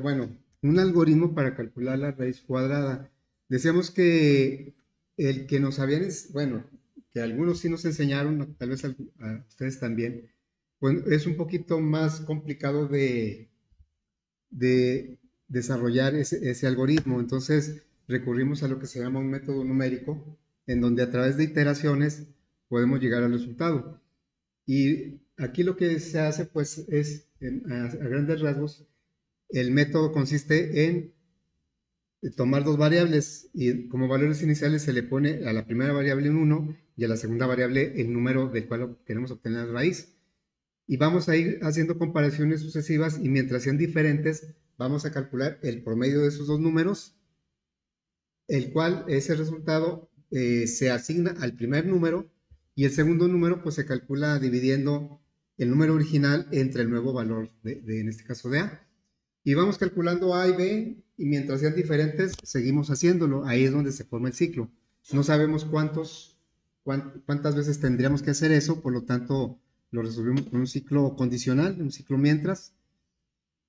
bueno, un algoritmo para calcular la raíz cuadrada. Decíamos que el que nos habían, bueno, que algunos sí nos enseñaron, tal vez a ustedes también, pues es un poquito más complicado de desarrollar ese algoritmo. Entonces recurrimos a lo que se llama un método numérico, en donde a través de iteraciones podemos llegar al resultado. Y aquí lo que se hace, pues, es, a grandes rasgos, el método consiste en tomar dos variables y como valores iniciales se le pone a la primera variable un 1 y a la segunda variable el número del cual queremos obtener la raíz. Y vamos a ir haciendo comparaciones sucesivas y mientras sean diferentes, vamos a calcular el promedio de esos dos números, el cual ese resultado se asigna al primer número y el segundo número pues se calcula dividiendo el número original entre el nuevo valor en este caso de A. Y vamos calculando A y B y mientras sean diferentes seguimos haciéndolo. Ahí es donde se forma el ciclo. No sabemos cuántas veces tendríamos que hacer eso, por lo tanto lo resolvimos con un ciclo condicional, un ciclo mientras.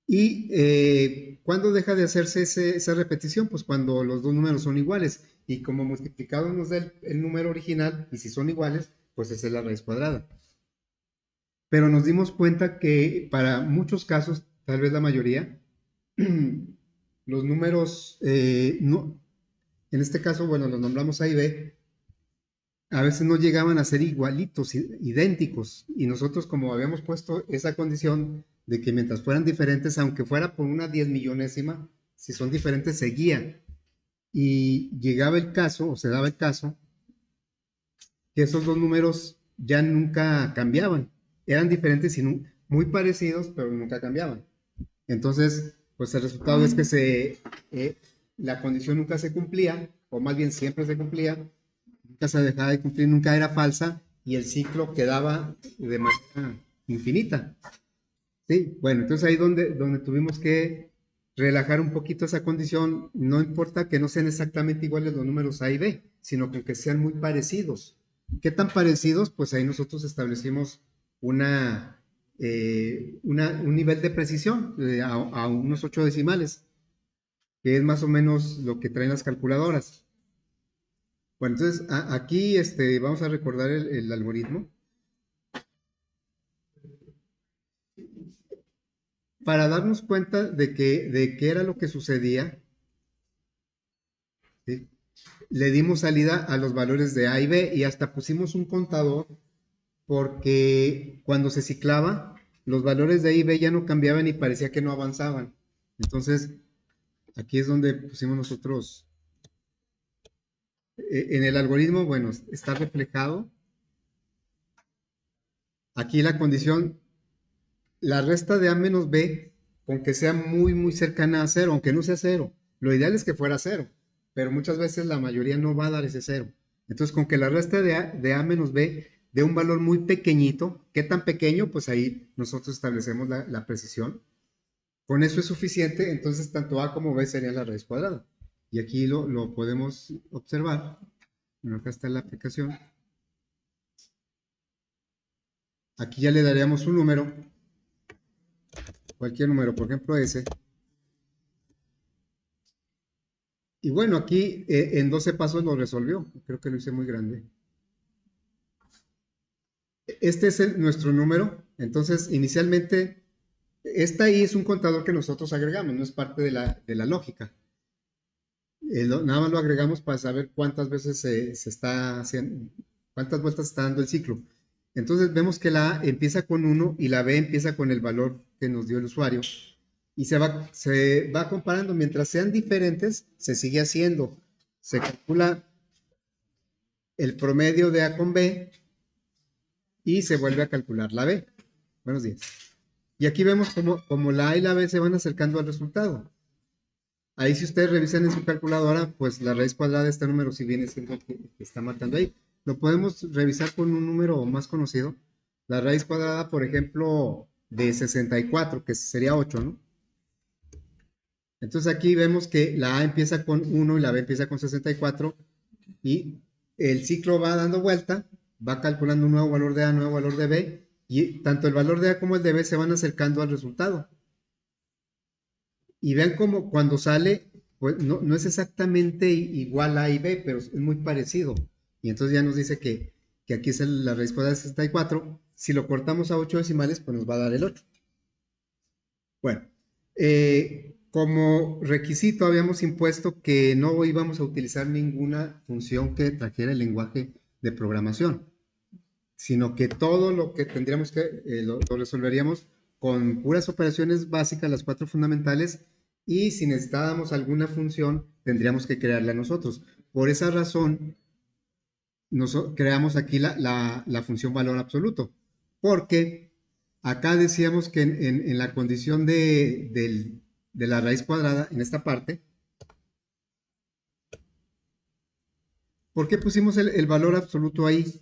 ¿Y cuándo deja de hacerse esa repetición? Pues cuando los dos números son iguales. Y como multiplicado nos da el número original, y si son iguales, pues esa es la raíz cuadrada. Pero nos dimos cuenta que para muchos casos, tal vez la mayoría, los números, no, en este caso, bueno, los nombramos A y B, a veces no llegaban a ser igualitos, idénticos, y nosotros como habíamos puesto esa condición de que mientras fueran diferentes, aunque fuera por una 10 millonésima, si son diferentes, seguían. Y llegaba el caso, o se daba el caso, que esos dos números ya nunca cambiaban. Eran diferentes y muy parecidos, pero nunca cambiaban. Entonces, pues el resultado es que la condición nunca se cumplía, o más bien siempre se cumplía, nunca se dejaba de cumplir, nunca era falsa, y el ciclo quedaba de manera infinita. Sí, bueno, entonces ahí donde tuvimos que relajar un poquito esa condición, no importa que no sean exactamente iguales los números A y B, sino que sean muy parecidos. ¿Qué tan parecidos? Pues ahí nosotros establecimos un nivel de precisión a unos 8 decimales, que es más o menos lo que traen las calculadoras. Bueno, entonces aquí vamos a recordar el algoritmo para darnos cuenta de qué era lo que sucedía. ¿Sí? Le dimos salida a los valores de A y B y hasta pusimos un contador porque cuando se ciclaba, los valores de A y B ya no cambiaban y parecía que no avanzaban. Entonces, aquí es donde pusimos nosotros, en el algoritmo, bueno, está reflejado. Aquí la condición, la resta de A menos B, con que sea muy, muy cercana a cero, aunque no sea cero. Lo ideal es que fuera cero, pero muchas veces la mayoría no va a dar ese cero. Entonces, con que la resta de A menos B de un valor muy pequeñito, ¿qué tan pequeño? Pues ahí nosotros establecemos la precisión. Con eso es suficiente, entonces tanto A como B serían la raíz cuadrada. Y aquí lo podemos observar. Bueno, acá está la aplicación. Aquí ya le daríamos un número, cualquier número, por ejemplo ese. Y bueno, aquí en 12 pasos lo resolvió. Creo que lo hice muy grande. Este es nuestro número. Entonces, inicialmente, esta ahí es un contador que nosotros agregamos, no es parte de la lógica. Nada más lo agregamos para saber cuántas veces se está haciendo, cuántas vueltas está dando el ciclo. Entonces vemos que la A empieza con 1 y la B empieza con el valor que nos dio el usuario. Y se va comparando. Mientras sean diferentes, se sigue haciendo. Se calcula el promedio de A con B y se vuelve a calcular la B. Buenos días. Y aquí vemos como la A y la B se van acercando al resultado. Ahí si ustedes revisan en su calculadora, pues la raíz cuadrada de este número si viene siendo el que está marcando ahí. Lo podemos revisar con un número más conocido. La raíz cuadrada, por ejemplo, de 64, que sería 8, ¿no? Entonces aquí vemos que la A empieza con 1 y la B empieza con 64 y el ciclo va dando vuelta, va calculando un nuevo valor de A, nuevo valor de B y tanto el valor de A como el de B se van acercando al resultado. Y vean cómo cuando sale, pues no es exactamente igual a y b, pero es muy parecido. Y entonces ya nos dice que aquí es la raíz cuadrada de 64. Si lo cortamos a 8 decimales, pues nos va a dar el 8. Bueno, como requisito habíamos impuesto que no íbamos a utilizar ninguna función que trajera el lenguaje de programación, sino que todo lo que tendríamos que lo resolveríamos con puras operaciones básicas, las 4 fundamentales, y si necesitábamos alguna función, tendríamos que crearla nosotros. Por esa razón, creamos aquí la función valor absoluto, porque acá decíamos que en la condición de la raíz cuadrada, en esta parte, ¿por qué pusimos el valor absoluto ahí?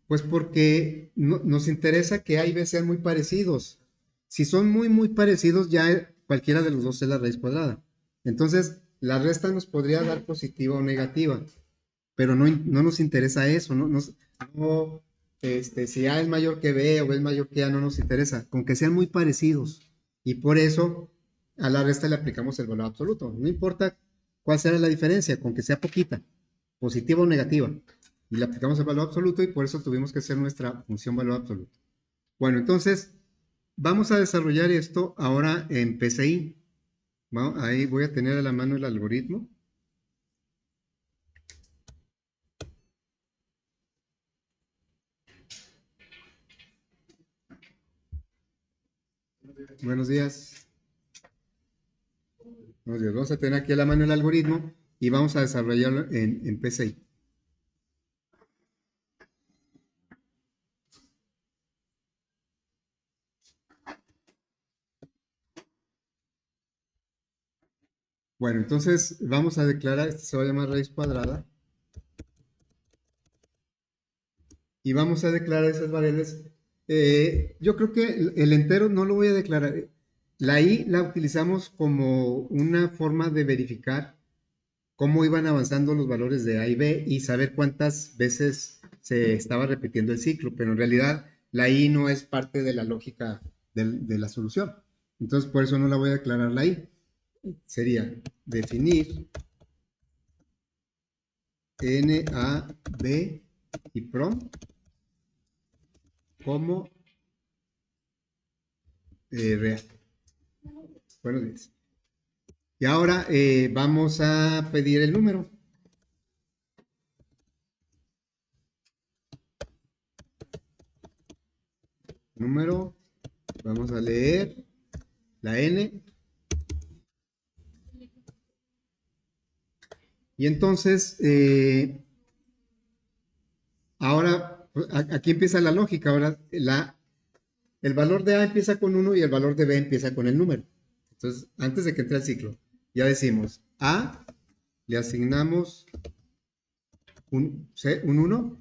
Pues porque nos interesa que A y B sean muy parecidos. Si son muy parecidos, ya cualquiera de los dos es la raíz cuadrada. Entonces, la resta nos podría dar positiva o negativa, pero no nos interesa eso. No, si A es mayor que B o B es mayor que A, no nos interesa. Con que sean muy parecidos. Y por eso a la resta le aplicamos el valor absoluto. No importa cuál será la diferencia, con que sea poquita, positiva o negativa, y le aplicamos el valor absoluto y por eso tuvimos que hacer nuestra función valor absoluto. Bueno, entonces vamos a desarrollar esto ahora en PCI. Ahí voy a tener a la mano el algoritmo. Buenos días. Buenos días. Vamos a tener aquí a la mano el algoritmo y vamos a desarrollarlo en PCI. Bueno, entonces vamos a declarar, esto se va a llamar raíz cuadrada, y vamos a declarar esas variables. Yo creo que el entero no lo voy a declarar. La i la utilizamos como una forma de verificar cómo iban avanzando los valores de A y B y saber cuántas veces se estaba repitiendo el ciclo, pero en realidad la i no es parte de la lógica de la solución. Entonces, por eso no la voy a declarar la i. Sería definir N, A, B y prom como real. Buenos días. Y ahora vamos a pedir el número. Número, vamos a leer la N. Y entonces, ahora, pues, aquí empieza la lógica. Ahora, el valor de A empieza con 1 y el valor de B empieza con el número. Entonces, antes de que entre el ciclo, ya decimos A, le asignamos un 1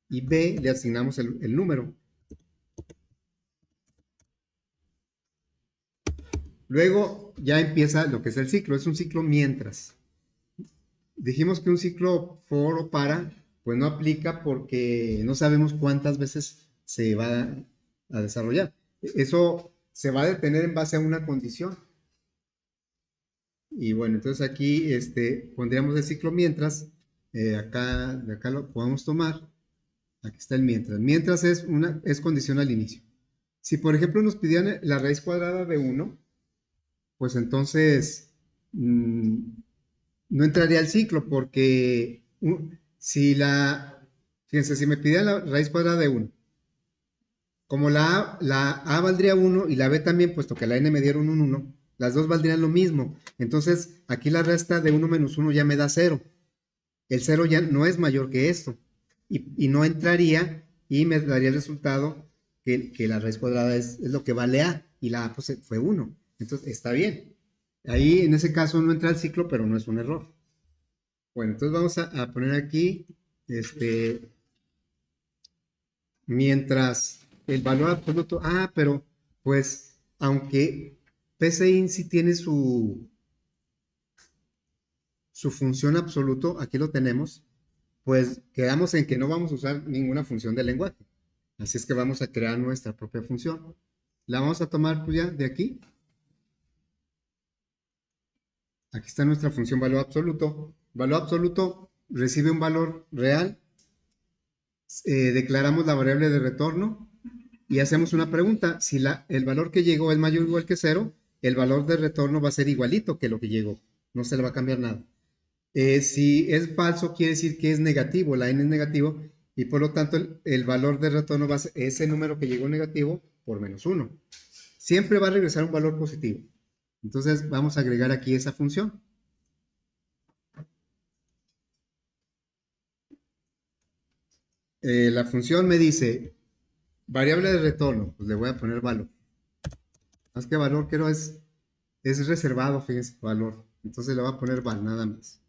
y B le asignamos el número. Luego ya empieza lo que es el ciclo, es un ciclo mientras. Dijimos que un ciclo for o para, pues no aplica porque no sabemos cuántas veces se va a desarrollar. Eso se va a detener en base a una condición. Y bueno, entonces aquí pondríamos el ciclo mientras. De acá lo podemos tomar. Aquí está el mientras. Mientras es condición al inicio. Si por ejemplo nos pidieran la raíz cuadrada de 1, pues entonces no entraría al ciclo porque fíjense, si me pidieran la raíz cuadrada de 1, como la A valdría 1 y la B también, puesto que la N me dieron un 1, las dos valdrían lo mismo. Entonces, aquí la resta de 1 menos 1 ya me da 0. El 0 ya no es mayor que esto. Y no entraría y me daría el resultado que la raíz cuadrada es lo que vale A y la A pues, fue 1. Entonces, está bien. Ahí, en ese caso, no entra el ciclo, pero no es un error. Bueno, entonces vamos a poner aquí, mientras el valor absoluto, pero pues aunque PCIN sí tiene su función absoluto, aquí lo tenemos, pues quedamos en que no vamos a usar ninguna función del lenguaje. Así es que vamos a crear nuestra propia función. La vamos a tomar pues ya de aquí. aquí está nuestra función valor absoluto. Valor absoluto recibe un valor real, declaramos la variable de retorno y hacemos una pregunta. Si el valor que llegó es mayor o igual que 0, el valor de retorno va a ser igualito que lo que llegó. No se le va a cambiar nada. Si es falso, quiere decir que es negativo, la n es negativo, y por lo tanto el valor de retorno va a ser ese número que llegó negativo por menos 1. Siempre va a regresar un valor positivo. Entonces vamos a agregar aquí esa función. La función me dice, variable de retorno, pues le voy a poner valor. Más que valor, quiero es reservado, fíjense, valor. Entonces le voy a poner val, nada más.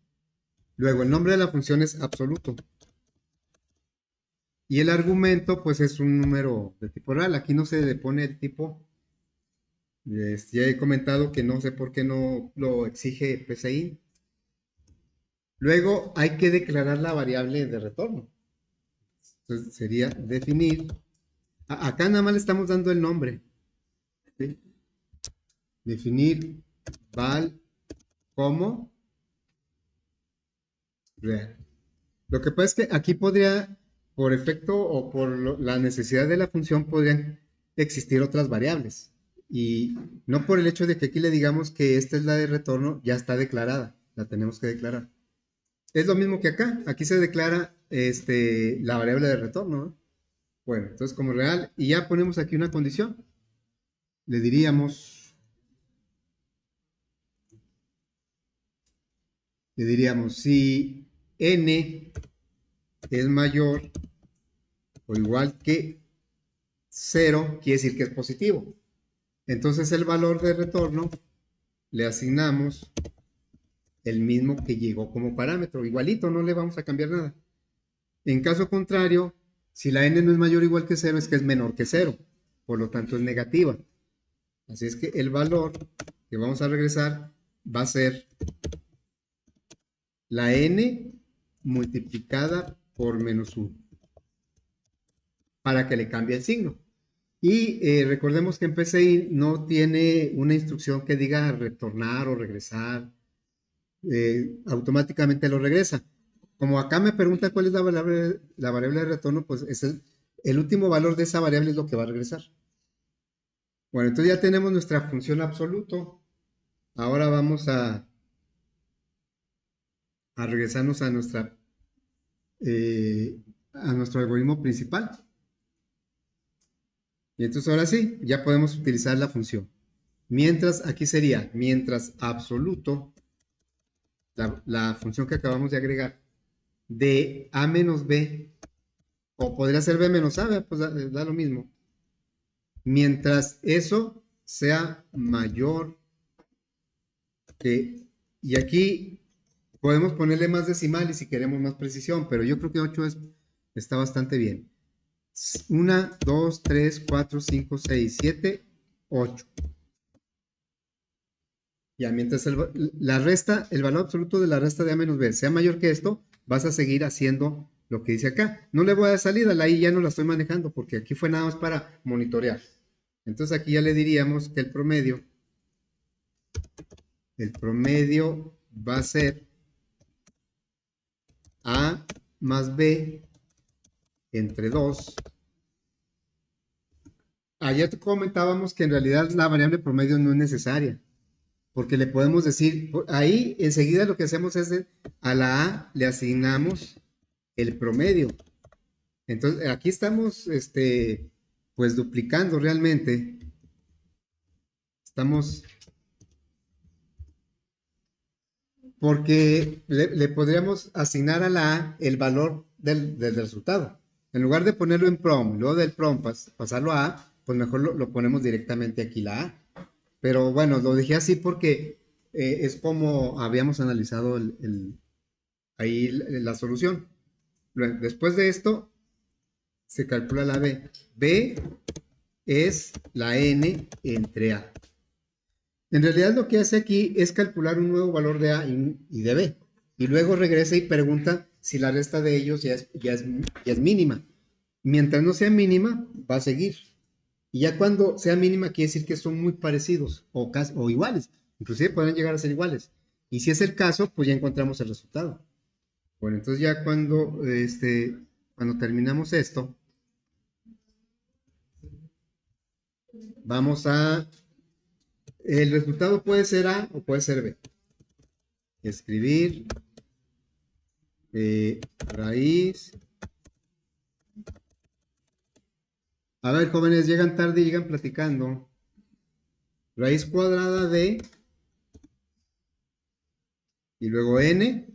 Luego, el nombre de la función es absoluto. Y el argumento, pues es un número de tipo real. Aquí no se le pone el tipo. Ya he comentado que no sé por qué no lo exige PCI. Luego hay que declarar la variable de retorno. Entonces sería definir. Acá nada más le estamos dando el nombre. ¿Sí? Definir val como real. Lo que pasa es que aquí podría, por efecto o por la necesidad de la función, podrían existir otras variables. Y no por el hecho de que aquí le digamos que esta es la de retorno, ya está declarada, la tenemos que declarar. Es lo mismo que acá, aquí se declara la variable de retorno, ¿no? Bueno, entonces como real, y ya ponemos aquí una condición. Le diríamos si n es mayor o igual que 0, quiere decir que es positivo. Entonces el valor de retorno le asignamos el mismo que llegó como parámetro, igualito, no le vamos a cambiar nada. En caso contrario, si la n no es mayor o igual que 0, es que es menor que 0, por lo tanto es negativa. Así es que el valor que vamos a regresar va a ser la n multiplicada por menos 1, para que le cambie el signo. Y recordemos que en PCI no tiene una instrucción que diga retornar o regresar, automáticamente lo regresa. Como acá me pregunta cuál es la variable de retorno, pues es el último valor de esa variable es lo que va a regresar. Bueno, entonces ya tenemos nuestra función absoluto. Ahora vamos a regresarnos a nuestro algoritmo principal. Y entonces ahora sí, ya podemos utilizar la función. Mientras, aquí sería, mientras absoluto, la función que acabamos de agregar, de a menos b, o podría ser b menos a, pues da lo mismo. Mientras eso sea mayor que, y aquí podemos ponerle más decimales si queremos más precisión, pero yo creo que 8 está bastante bien. 1, 2, 3, 4, 5, 6, 7, 8. Ya, mientras el valor absoluto de la resta de a menos b sea mayor que esto, vas a seguir haciendo lo que dice acá. No le voy a dar salida, la i ya no la estoy manejando porque aquí fue nada más para monitorear. Entonces aquí ya le diríamos que el promedio va a ser a más b entre 2. Ayer comentábamos que en realidad la variable promedio no es necesaria, porque le podemos decir, ahí enseguida lo que hacemos es a la a le asignamos el promedio. Entonces aquí estamos pues duplicando realmente. Estamos, porque le podríamos asignar a la a el valor del resultado. En lugar de ponerlo en prom, luego del prom pasarlo a A, pues mejor lo ponemos directamente aquí la A. Pero bueno, lo dejé así porque es como habíamos analizado ahí la solución. Después de esto, se calcula la B. B es la N entre A. En realidad lo que hace aquí es calcular un nuevo valor de A y de B. Y luego regresa y pregunta si la resta de ellos ya es mínima. Mientras no sea mínima, va a seguir. Y ya cuando sea mínima quiere decir que son muy parecidos o iguales. Inclusive pueden llegar a ser iguales. Y si es el caso, pues ya encontramos el resultado. Bueno, entonces ya cuando terminamos esto, vamos a... El resultado puede ser A o puede ser B. Escribir raíz. A ver, jóvenes, llegan tarde y llegan platicando. Raíz cuadrada de... Y luego n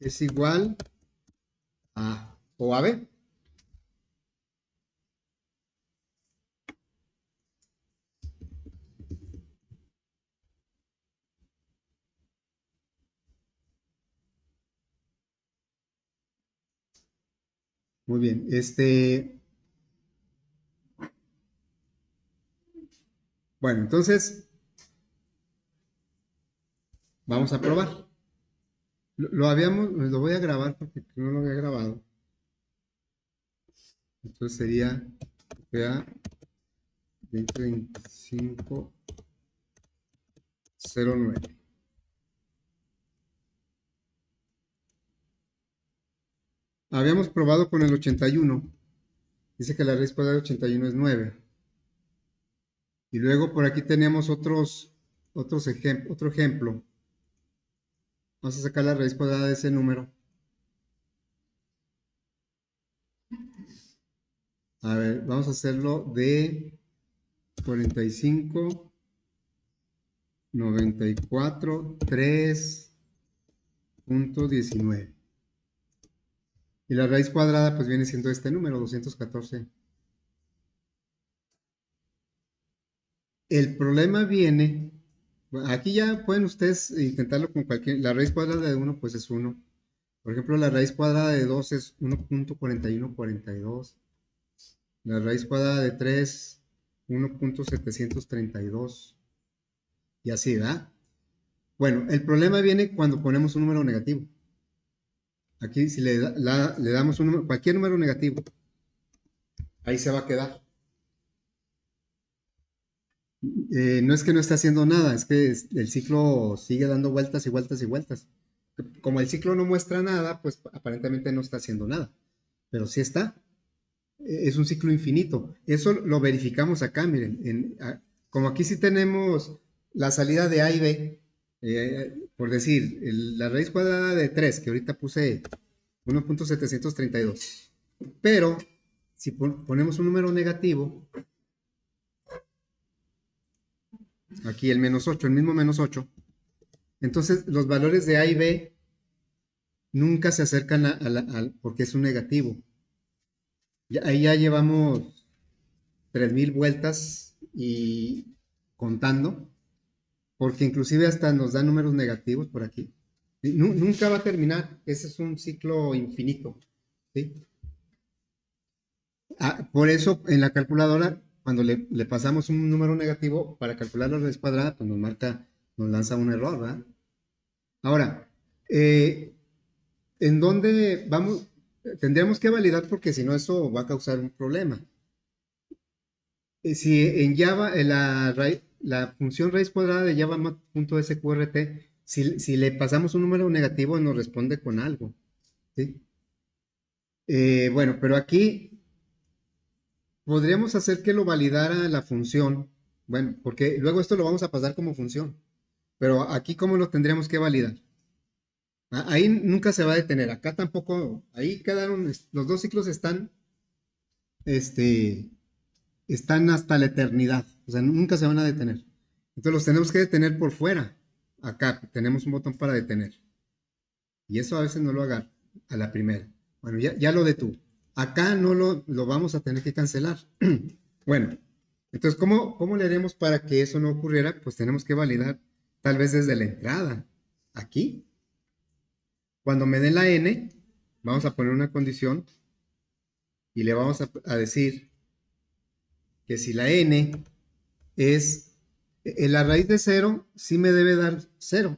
es igual a o a b. Muy bien, bueno, entonces vamos a probar. Lo voy a grabar porque no lo había grabado. Entonces sería PA 2025-09. Habíamos probado con el 81. Dice que la raíz cuadrada de 81 es 9. Y luego por aquí tenemos otro ejemplo. Vamos a sacar la raíz cuadrada de ese número. A ver, vamos a hacerlo de 45, 94, 3.19. Y la raíz cuadrada pues viene siendo este número, 214. El problema viene, aquí ya pueden ustedes intentarlo con la raíz cuadrada de 1 pues es 1. Por ejemplo, la raíz cuadrada de 2 es 1.4142. La raíz cuadrada de 3, 1.732. Y así, ¿verdad? Bueno, el problema viene cuando ponemos un número negativo. Aquí si le damos cualquier número negativo, ahí se va a quedar. No es que no esté haciendo nada, es que el ciclo sigue dando vueltas y vueltas y vueltas. Como el ciclo no muestra nada, pues aparentemente no está haciendo nada, pero sí está. Es un ciclo infinito. Eso lo verificamos acá, miren. Como aquí sí tenemos la salida de A y B, por decir, la raíz cuadrada de 3, que ahorita puse 1.732. Pero si ponemos un número negativo, aquí el -8, el mismo -8, entonces los valores de A y B nunca se acercan porque es un negativo. Ahí ya llevamos 3000 vueltas y contando, porque inclusive hasta nos da números negativos por aquí. Nunca va a terminar, ese es un ciclo infinito. ¿Sí? Por eso en la calculadora, cuando le pasamos un número negativo para calcular la raíz cuadrada, pues nos lanza un error, ¿verdad? Ahora, ¿en dónde vamos? Tendríamos que validar porque si no eso va a causar un problema. Si en Java, la función raíz cuadrada de java.sqrt, si le pasamos un número negativo nos responde con algo, ¿sí? Bueno, pero aquí podríamos hacer que lo validara la función, bueno, porque luego esto lo vamos a pasar como función, pero aquí ¿cómo lo tendríamos que validar? Ahí nunca se va a detener, acá tampoco, ahí quedaron, los dos ciclos este, están hasta la eternidad, o sea, nunca se van a detener. Entonces los tenemos que detener por fuera. Acá tenemos un botón para detener. Y eso a veces no lo haga a la primera. Bueno, ya lo detuvo. Acá no lo vamos a tener que cancelar. Bueno, entonces, ¿cómo le haremos para que eso no ocurriera? Pues tenemos que validar tal vez desde la entrada. Aquí, cuando me den la n, vamos a poner una condición y le vamos a decir que si la n es la raíz de 0, sí me debe dar 0.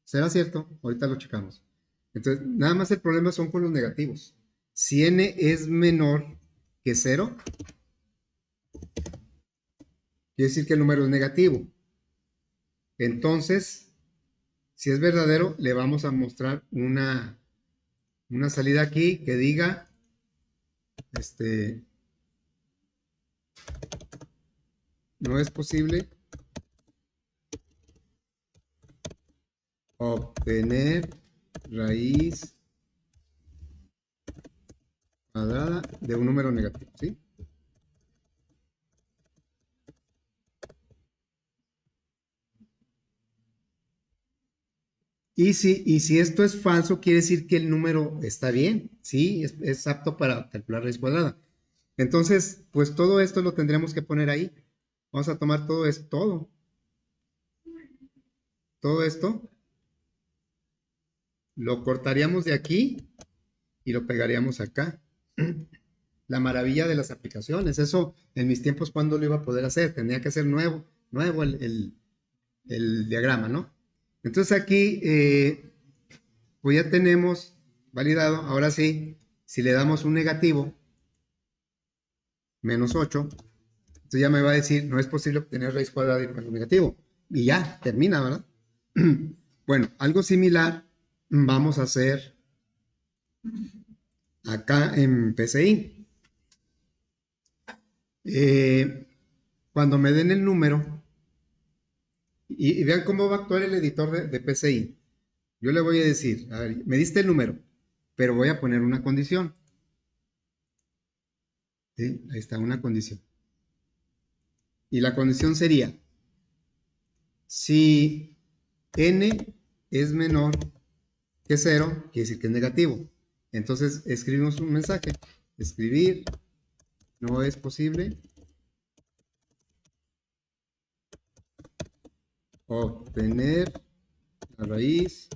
¿Será cierto? Ahorita lo checamos. Entonces, nada más el problema son con los negativos. Si n es menor que 0, quiere decir que el número es negativo. Entonces, Si es verdadero, le vamos a mostrar una salida aquí que diga, no es posible obtener raíz cuadrada de un número negativo, ¿sí? Y si esto es falso, quiere decir que el número está bien, ¿sí? Es apto para calcular raíz cuadrada. Entonces, pues todo esto lo tendremos que poner ahí. Vamos a tomar todo esto, todo esto, lo cortaríamos de aquí y lo pegaríamos acá. La maravilla de las aplicaciones, eso en mis tiempos, ¿cuándo lo iba a poder hacer? Tenía que hacer nuevo el diagrama, ¿no? Entonces aquí, pues ya tenemos validado. Ahora sí, si le damos un negativo, menos 8, entonces ya me va a decir, no es posible obtener raíz cuadrada de un número negativo. Y ya, termina, ¿verdad? Bueno, algo similar vamos a hacer acá en PCI. Cuando me den el número, y vean cómo va a actuar el editor de PCI. Yo le voy a decir, a ver, me diste el número, pero voy a poner una condición. ¿Sí? Ahí está, una condición. Y la condición sería, si n es menor que 0, quiere decir que es negativo. Entonces escribimos un mensaje. Escribir no es posible obtener la raíz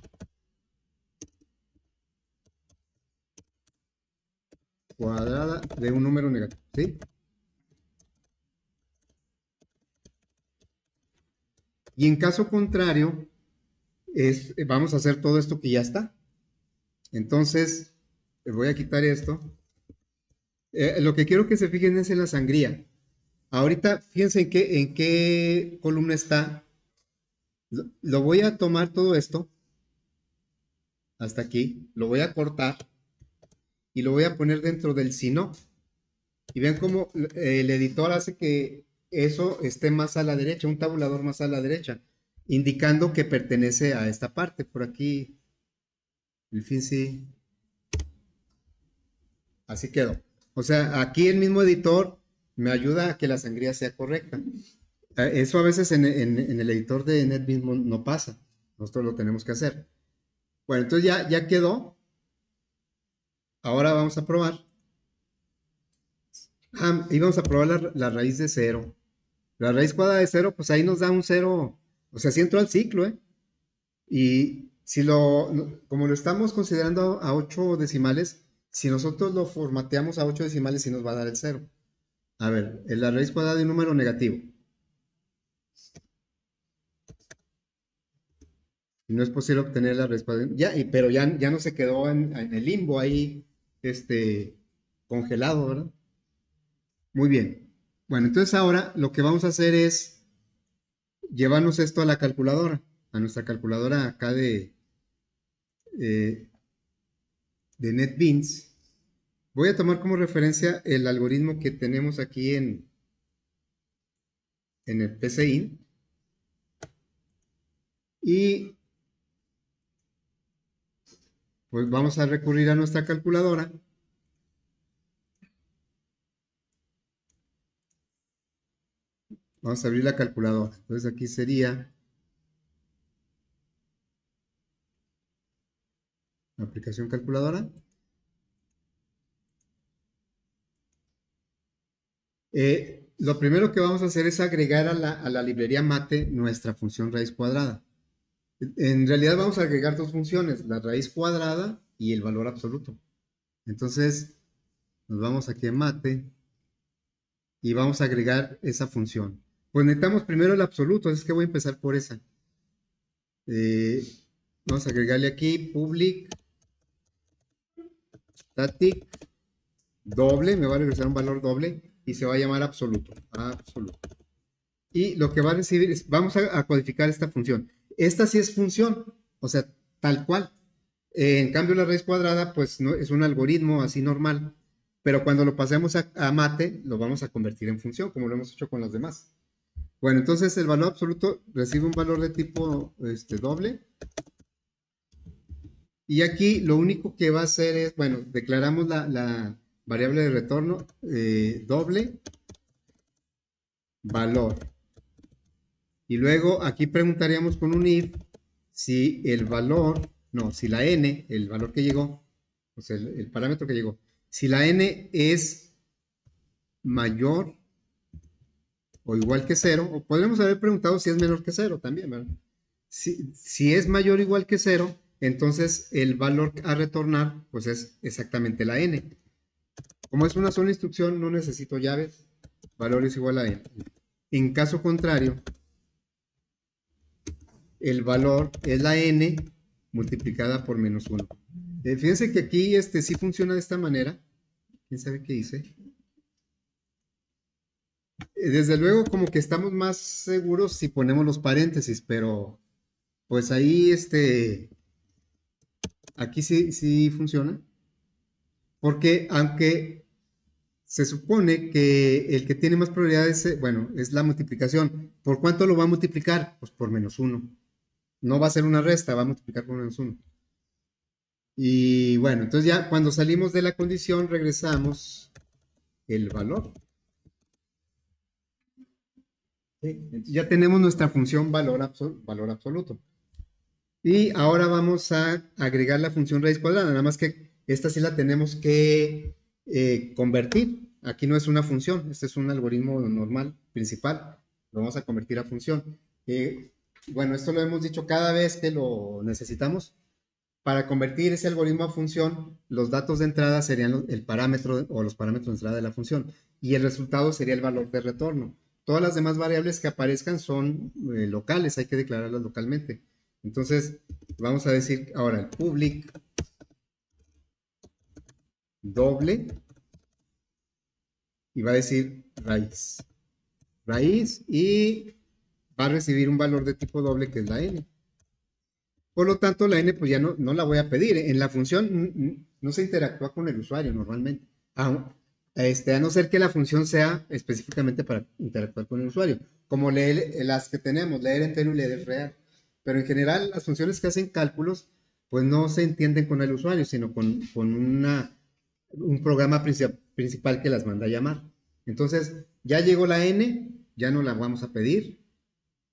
cuadrada de un número negativo, ¿sí? Y en caso contrario, vamos a hacer todo esto que ya está. Entonces, voy a quitar esto. Lo que quiero que se fijen es en la sangría. Ahorita, fíjense en qué columna está. Lo voy a tomar todo esto, hasta aquí, lo voy a cortar y lo voy a poner dentro del sino. Y vean cómo el editor hace que eso esté más a la derecha, un tabulador más a la derecha, indicando que pertenece a esta parte. Por aquí, el fin sí, así quedó. O sea, aquí el mismo editor me ayuda a que la sangría sea correcta. Eso a veces en el editor de NetBeans no pasa. Nosotros lo tenemos que hacer. Bueno, entonces ya quedó. Ahora vamos a probar. Y vamos a probar la raíz de 0. La raíz cuadrada de 0, pues ahí nos da un 0. O sea, sí entró al ciclo, ¿eh? Y si como lo estamos considerando a 8 decimales, si nosotros lo formateamos a 8 decimales, sí nos va a dar el 0. A ver, la raíz cuadrada de un número negativo. Y no es posible obtener la raíz cuadrada. Pero ya no se quedó en el limbo ahí, congelado, ¿verdad? Muy bien. Bueno, entonces ahora lo que vamos a hacer es llevarnos esto a la calculadora, a nuestra calculadora acá eh, de NetBeans. Voy a tomar como referencia el algoritmo que tenemos aquí en el PCI. Y pues vamos a recurrir a nuestra calculadora. Vamos a abrir la calculadora. Entonces aquí sería la aplicación calculadora. Lo primero que vamos a hacer es agregar a la librería mate nuestra función raíz cuadrada. En realidad vamos a agregar dos funciones, la raíz cuadrada y el valor absoluto. Entonces nos vamos aquí a mate y vamos a agregar esa función. Pues necesitamos primero el absoluto, así es que voy a empezar por esa. Vamos a agregarle aquí public static doble, me va a regresar un valor doble y se va a llamar absoluto. Y lo que va a recibir es, vamos a codificar esta función. Esta sí es función, o sea, tal cual. En cambio, la raíz cuadrada, pues no, es un algoritmo así normal, pero cuando lo pasemos a mate, lo vamos a convertir en función, como lo hemos hecho con los demás. Bueno, entonces el valor absoluto recibe un valor de tipo doble. Y aquí lo único que va a hacer es, bueno, declaramos la variable de retorno doble valor. Y luego aquí preguntaríamos con un if si el valor, no, si la n, el valor que llegó, o sea, el parámetro que llegó, si la n es mayor o igual que cero, o podríamos haber preguntado si es menor que cero también, ¿verdad? Si es mayor o igual que cero, entonces el valor a retornar, pues es exactamente la n. Como es una sola instrucción, no necesito llaves, valor es igual a n. En caso contrario, el valor es la n multiplicada por menos 1. Fíjense que aquí sí funciona de esta manera. ¿Quién sabe qué hice? Desde luego como que estamos más seguros si ponemos los paréntesis, pero pues ahí aquí sí funciona. Porque aunque se supone que el que tiene más probabilidades, bueno, es la multiplicación. ¿Por cuánto lo va a multiplicar? Pues por menos 1. No va a ser una resta, va a multiplicar por menos 1. Y bueno, entonces ya cuando salimos de la condición regresamos el valor. ¿Sí? Ya tenemos nuestra función valor absoluto. Y ahora vamos a agregar la función raíz cuadrada, nada más que esta sí la tenemos que convertir. Aquí no es una función, este es un algoritmo normal, principal. Lo vamos a convertir a función. Bueno, esto lo hemos dicho cada vez que lo necesitamos. Para convertir ese algoritmo a función, los datos de entrada serían el parámetro o los parámetros de entrada de la función y el resultado sería el valor de retorno. Todas las demás variables que aparezcan son locales, hay que declararlas localmente. Entonces, vamos a decir ahora el public doble y va a decir raíz. Raíz y va a recibir un valor de tipo doble que es la n. Por lo tanto, la n pues ya no la voy a pedir. En la función no se interactúa con el usuario normalmente. A no ser que la función sea específicamente para interactuar con el usuario. Como leer, las que tenemos, leer entero y leer real. Pero en general, las funciones que hacen cálculos, pues no se entienden con el usuario, sino con un programa principal que las manda a llamar. Entonces, ya llegó la n, ya no la vamos a pedir.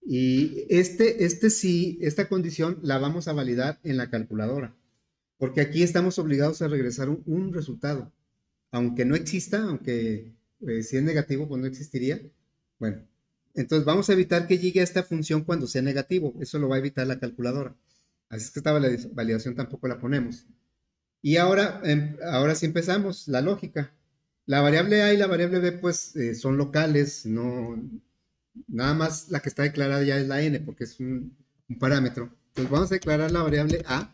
Y sí, esta condición la vamos a validar en la calculadora, porque aquí estamos obligados a regresar un resultado. Aunque no exista, aunque si es negativo, pues no existiría. Bueno, entonces vamos a evitar que llegue a esta función cuando sea negativo. Eso lo va a evitar la calculadora. Así es que esta validación tampoco la ponemos. Y ahora sí empezamos la lógica. La variable A y la variable B pues son locales, nada más la que está declarada ya es la n, porque es un parámetro. Entonces vamos a declarar la variable a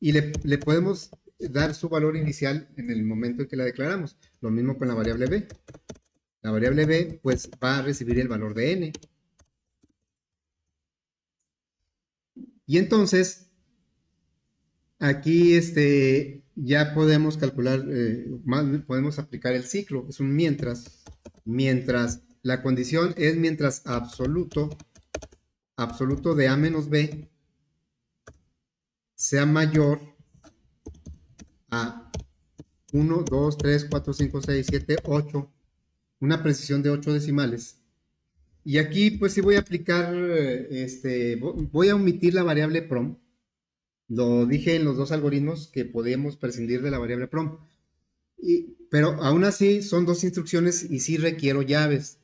y le podemos dar su valor inicial en el momento en que la declaramos. Lo mismo con la variable b. La variable b pues va a recibir el valor de n. Y entonces aquí ya podemos calcular, podemos aplicar el ciclo. Es un mientras la condición es mientras absoluto de a menos b sea mayor a 1, 2, 3, 4, 5, 6, 7, 8, una precisión de 8 decimales. Y aquí pues sí voy a aplicar, voy a omitir la variable prom. Lo dije en los dos algoritmos que podemos prescindir de la variable prom. Pero aún así son dos instrucciones y sí requiero llaves.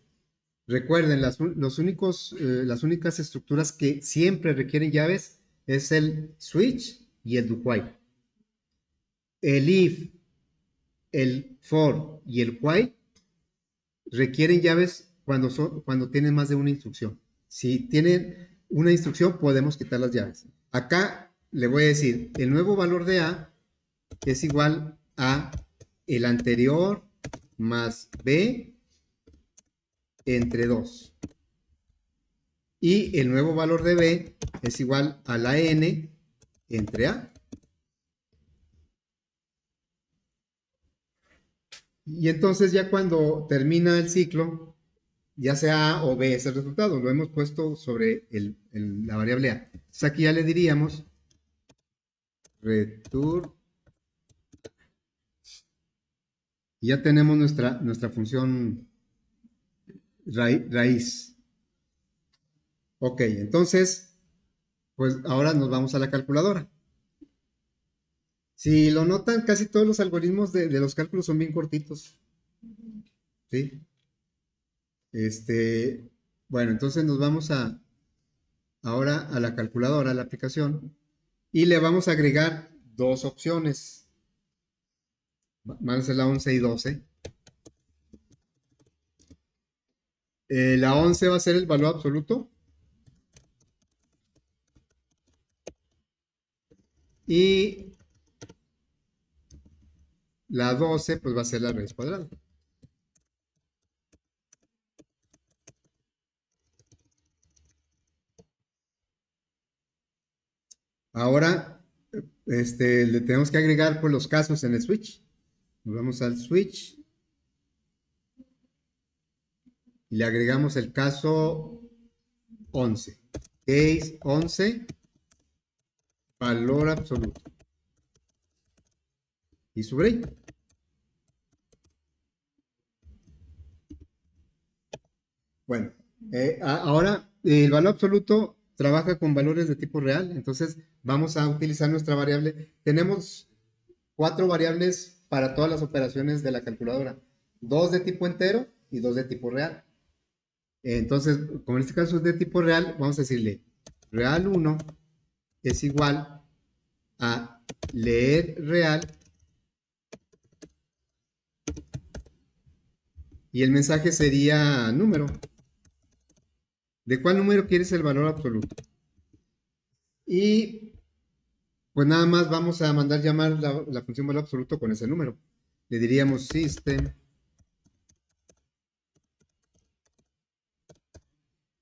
Recuerden, las únicas estructuras que siempre requieren llaves es el switch y el do while. El if, el for y el while requieren llaves cuando tienen más de una instrucción. Si tienen una instrucción, podemos quitar las llaves. Acá le voy a decir, el nuevo valor de A es igual a el anterior más B entre 2. Y el nuevo valor de B es igual a la N entre A. Y entonces ya cuando termina el ciclo, ya sea A o B es el resultado. Lo hemos puesto sobre la variable A. Entonces aquí ya le diríamos return. Y ya tenemos nuestra función raíz. Ok, entonces, pues ahora nos vamos a la calculadora. Si lo notan, casi todos los algoritmos de los cálculos son bien cortitos. ¿Sí? Este, bueno, entonces nos vamos ahora a la calculadora, a la aplicación, y le vamos a agregar dos opciones. Van a ser la 11 y 12. La 11 va a ser el valor absoluto y la 12 pues va a ser la raíz cuadrada. Ahora le tenemos que agregar pues, los casos en el switch. Nos vamos al switch y le agregamos el caso 11. Case 11, valor absoluto. Y su break. Bueno, ahora el valor absoluto trabaja con valores de tipo real, entonces vamos a utilizar nuestra variable. Tenemos cuatro variables para todas las operaciones de la calculadora, dos de tipo entero y dos de tipo real. Entonces, como en este caso es de tipo real, vamos a decirle real 1 es igual a leer real y el mensaje sería número. ¿De cuál número quieres el valor absoluto? Y pues nada más vamos a mandar llamar la función valor absoluto con ese número. Le diríamos system.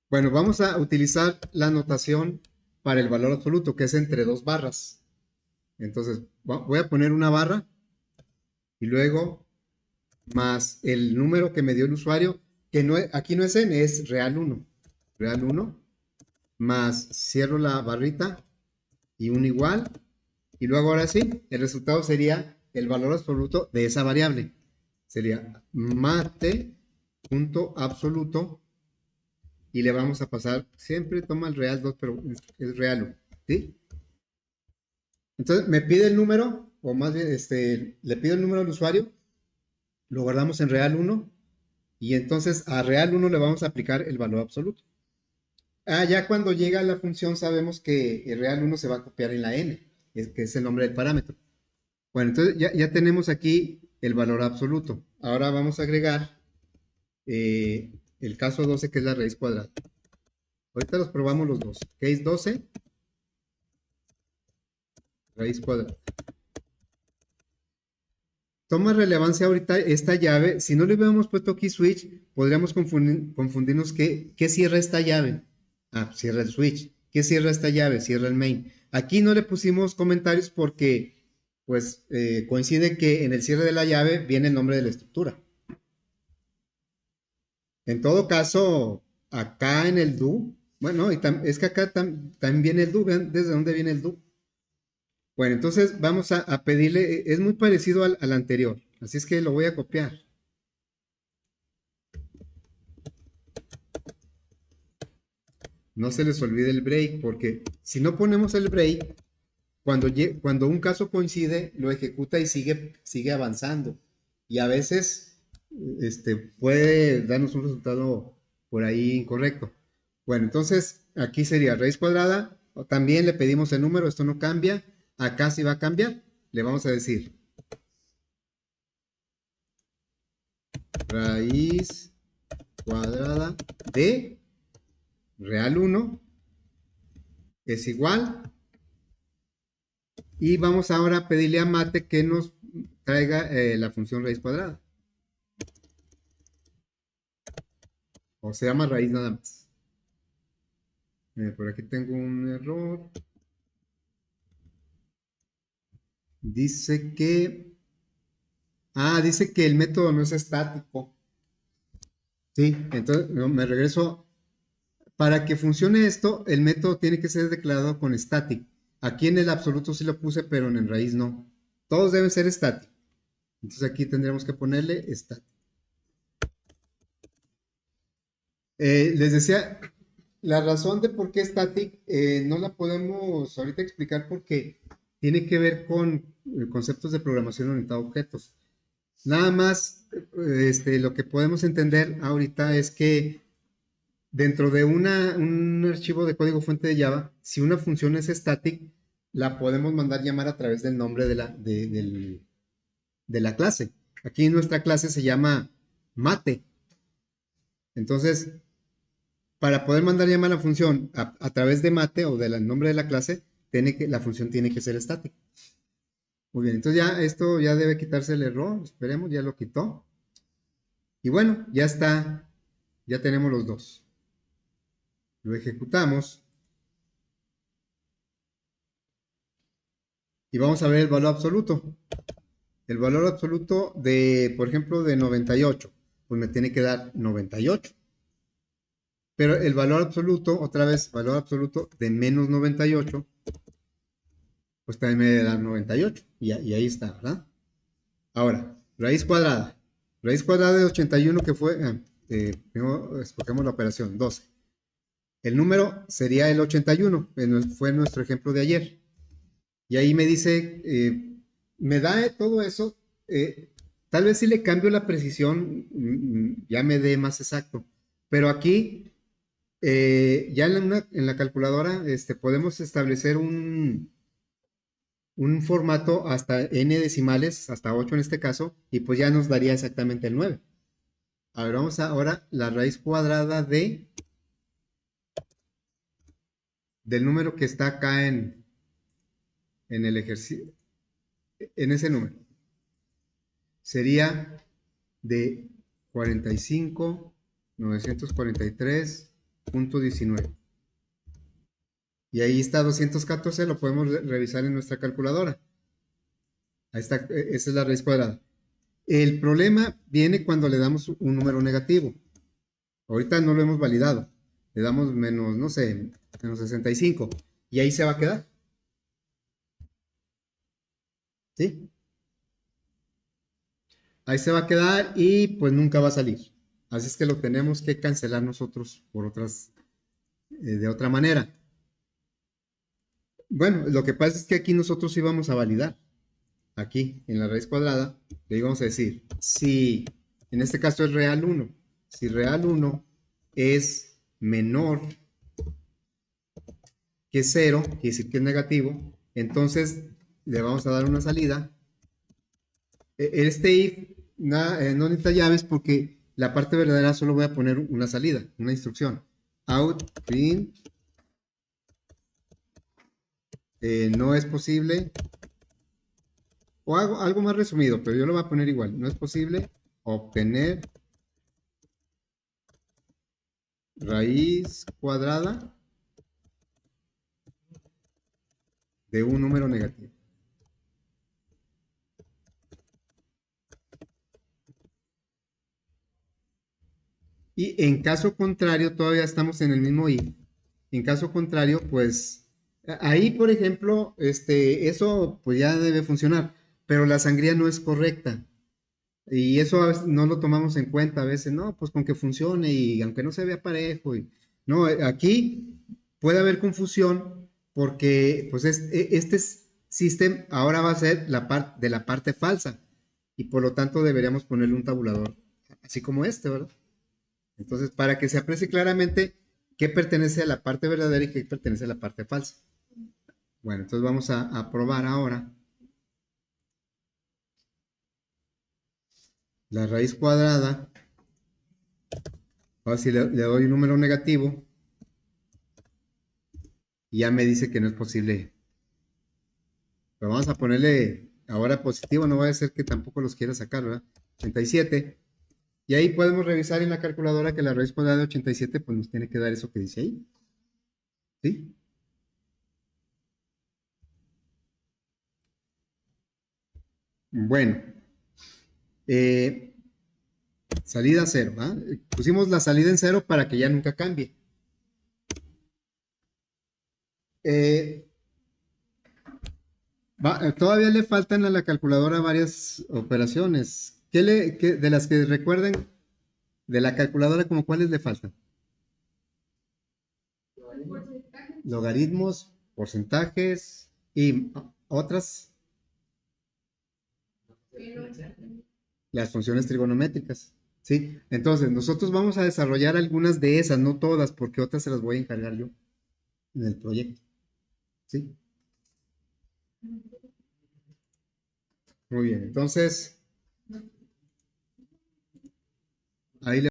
Bueno, vamos a utilizar la notación para el valor absoluto, que es entre dos barras. Entonces, voy a poner una barra y luego más el número que me dio el usuario, que no, aquí no es n, es real 1. Real 1 más cierro la barrita y un igual. Y luego ahora sí, el resultado sería el valor absoluto de esa variable. Sería mate.absoluto y le vamos a pasar, siempre toma el real 2, pero es real 1. ¿Sí? Entonces me pide el número, o más bien le pido el número al usuario, lo guardamos en real 1 y entonces a real 1 le vamos a aplicar el valor absoluto. Ya cuando llega la función sabemos que el real 1 se va a copiar en la n, que es el nombre del parámetro. Bueno, entonces ya tenemos aquí el valor absoluto. Ahora vamos a agregar el caso 12 que es la raíz cuadrada. Ahorita los probamos los dos. Case 12, raíz cuadrada. Toma relevancia ahorita esta llave. Si no le hubiéramos puesto key switch, podríamos confundirnos qué cierra esta llave. Cierra el switch. ¿Qué cierra esta llave? Cierra el main. Aquí no le pusimos comentarios porque pues coincide que en el cierre de la llave viene el nombre de la estructura. En todo caso, acá en el do, bueno, es que acá también viene el do, vean desde dónde viene el do. Bueno, entonces vamos a pedirle, es muy parecido al anterior, así es que lo voy a copiar. No se les olvide el break, porque si no ponemos el break, cuando un caso coincide, lo ejecuta y sigue avanzando. Y a veces puede darnos un resultado por ahí incorrecto. Bueno, entonces aquí sería raíz cuadrada. También le pedimos el número, esto no cambia. Acá sí va a cambiar. Le vamos a decir raíz cuadrada de real 1 es igual. Y vamos ahora a pedirle a Mate que nos traiga la función raíz cuadrada. O se llama raíz nada más. Por aquí tengo un error. Dice que... Ah, dice que el método no es estático. Sí, entonces no, me regreso. Para que funcione esto, el método tiene que ser declarado con static. Aquí en el absoluto sí lo puse, pero en el raíz no. Todos deben ser static. Entonces aquí tendríamos que ponerle static. Les decía, la razón de por qué static no la podemos ahorita explicar porque tiene que ver con conceptos de programación orientada a objetos. Nada más, lo que podemos entender ahorita es que dentro de un archivo de código fuente de Java, si una función es static, la podemos mandar llamar a través del nombre de la clase. Aquí nuestra clase se llama mate. Entonces, para poder mandar llamar a la función a través de mate o del nombre de la clase, la función tiene que ser estática. Muy bien, entonces ya esto ya debe quitarse el error, esperemos, ya lo quitó. Y bueno, ya está, ya tenemos los dos. Lo ejecutamos y vamos a ver el valor absoluto. El valor absoluto de, por ejemplo, de 98, pues me tiene que dar 98. Pero el valor absoluto, otra vez, valor absoluto de menos 98, pues también me debe dar 98. Y ahí está, ¿verdad? Ahora, raíz cuadrada. Raíz cuadrada de 81 que fue, primero escogemos la operación, 12. El número sería el 81, fue nuestro ejemplo de ayer. Y ahí me dice, me da todo eso, tal vez si le cambio la precisión, ya me dé más exacto. Pero aquí, ya en la calculadora, podemos establecer un formato hasta n decimales, hasta 8 en este caso, y pues ya nos daría exactamente el 9. A ver, vamos ahora la raíz cuadrada del número que está acá en el ejercicio, en ese número. Sería de 45,943,19. Y ahí está 214, lo podemos revisar en nuestra calculadora. Ahí está, esa es la raíz cuadrada. El problema viene cuando le damos un número negativo. Ahorita no lo hemos validado. Le damos menos, no sé, menos 65. Y ahí se va a quedar. ¿Sí? Ahí se va a quedar y pues nunca va a salir. Así es que lo tenemos que cancelar nosotros de otra manera. Bueno, lo que pasa es que aquí nosotros íbamos a validar. Aquí, en la raíz cuadrada, le íbamos a decir, si en este caso es real 1, si real 1 es menor que 0, quiere decir que es negativo, entonces le vamos a dar una salida. Este if no necesita llaves porque la parte verdadera solo voy a poner una salida, una instrucción. Out, print, no es posible, o algo más resumido, pero yo lo voy a poner igual. No es posible obtener raíz cuadrada de un número negativo. Y en caso contrario, todavía estamos en el mismo if. En caso contrario, pues ahí, por ejemplo, eso pues ya debe funcionar, pero la sangría no es correcta. Y eso a veces no lo tomamos en cuenta, a veces, no, pues con que funcione y aunque no se vea parejo. No, aquí puede haber confusión porque pues este sistema ahora va a ser de la parte falsa y por lo tanto deberíamos ponerle un tabulador así como este, ¿verdad? Entonces, para que se aprecie claramente qué pertenece a la parte verdadera y qué pertenece a la parte falsa. Bueno, entonces vamos a probar ahora la raíz cuadrada. Ahora si le doy un número negativo, y ya me dice que no es posible. Pero vamos a ponerle ahora positivo, no va a ser que tampoco los quiera sacar, ¿verdad? 87. Y ahí podemos revisar en la calculadora que la raíz cuadrada de 87 pues nos tiene que dar eso que dice ahí. ¿Sí? Bueno, eh, salida cero, ¿ah? Pusimos la salida en cero para que ya nunca cambie. Eh, todavía le faltan a la calculadora varias operaciones. De las que recuerden de la calculadora, como cuáles le faltan? Logaritmos, porcentajes y otras, las funciones trigonométricas. ¿Sí? Entonces, nosotros vamos a desarrollar algunas de esas, no todas, porque otras se las voy a encargar yo en el proyecto. ¿Sí? Muy bien, entonces, ahí le